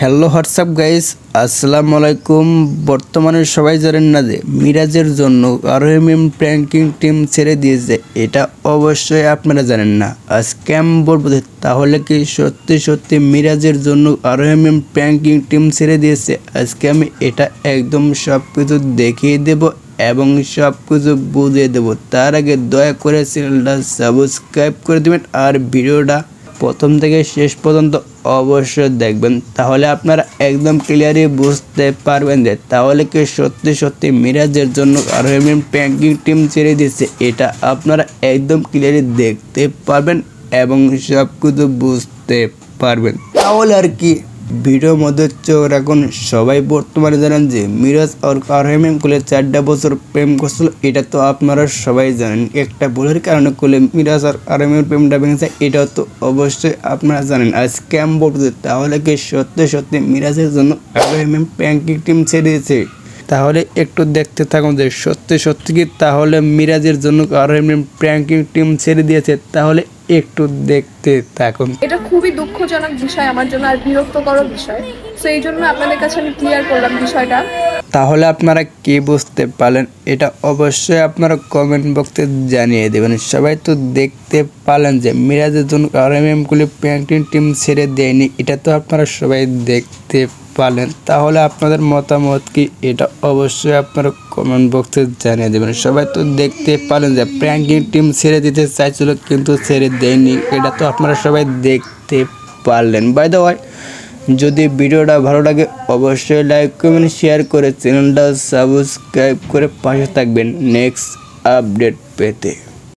Hello WhatsApp guys, আসসালামু আলাইকুম। বর্তমানে সবাই জানেন না যে মিরাজের জন্য আরএমএম প্র্যাঙ্কিং টিম ছেড়ে দিয়েছে। এটা অবশ্যই আপনারা জানেন না। আজকে আমি বলবো যে তাহলে কি সত্যি সত্যি মিরাজের জন্য আরএমএম প্র্যাঙ্কিং টিম ছেড়ে দিয়েছে। আজকে আমি এটা একদম সব কিছু দেখিয়ে দেব এবং সব কিছু বুঝিয়ে দেবো। তার আগে দয়া করে চ্যানেলটা সাবস্ক্রাইব করে দেবেন আর ভিডিওটা প্রথম থেকে শেষ পর্যন্ত অবশ্যই দেখবেন। তাহলে আপনারা একদম ক্লিয়ারলি বুঝতে পারবেন যে তাহলে কি সত্যি সত্যি মিরাজের জন্য আরএমএম প্র্যাঙ্কিং টিম ছেড়ে দিয়েছে। এটা আপনারা একদম ক্লিয়ারলি দেখতে পারবেন এবং সব কিছু বুঝতে পারবেন। তাহলে আর কি ভিডিওর মধ্যে চোখ রাখুন। সবাই বর্তমানে জানেন যে মিরাজ আর আরএমএম কোলে 4টা বছর প্রেম করছিল। এটা তো আপনারা সবাই জানেন। একটা ভুলের কারণে কোলে মিরাজ আর আরএমএম প্রেমটা ভেঙেছে, এটাও তো অবশ্যই আপনারা জানেন। আজকে আমি বলবো তাহলে কি সত্যি সত্যি মিরাজের জন্য আরএমএম প্র্যাঙ্কিং টিম ছেড়ে দিয়েছে। তাহলে একটু দেখতে থাকুন যে সত্যি সত্যি কি তাহলে মিরাজের জন্য আরএমএম প্র্যাঙ্কিং টিম ছেড়ে দিয়েছে। তাহলে একটু দেখতে থাকুন। এটা খুবই দুঃখজনক বিষয় আমার জন্য আর বিরক্তকর বিষয়। সো এই জন্য আপনাদের কাছে আমি ক্লিয়ার করলাম বিষয়টা। তাহলে আপনারা কি বুঝতে পারলেন এটা অবশ্যই আপনারা কমেন্ট বক্সে জানিয়ে দেবেন। সবাই তো দেখতে পারলেন যে মিরাজের জন্য আরএমএম গুলি প্র্যাঙ্কিং টিম ছেড়ে দেয়নি। এটা তো আপনারা সবাই দেখতে পারলেন। তাহলে আপনাদের মতামত কি এটা অবশ্যই আপনারা কমেন্ট বক্সে জানিয়ে দেবেন। সবাই তো দেখতে পারলেন যে প্র্যাঙ্কিং টিম ছেড়ে দিতে চাইছিল কিন্তু ছেড়ে দেয়নি। এটা তো আপনারা সবাই দেখতে পারলেন। বাই দ্য ওয়ে, যদি ভিডিওটা ভালো লাগে অবশ্যই লাইক কমেন্ট শেয়ার করে চ্যানেলটা সাবস্ক্রাইব করে পাশে থাকবেন নেক্সট আপডেট পেতে।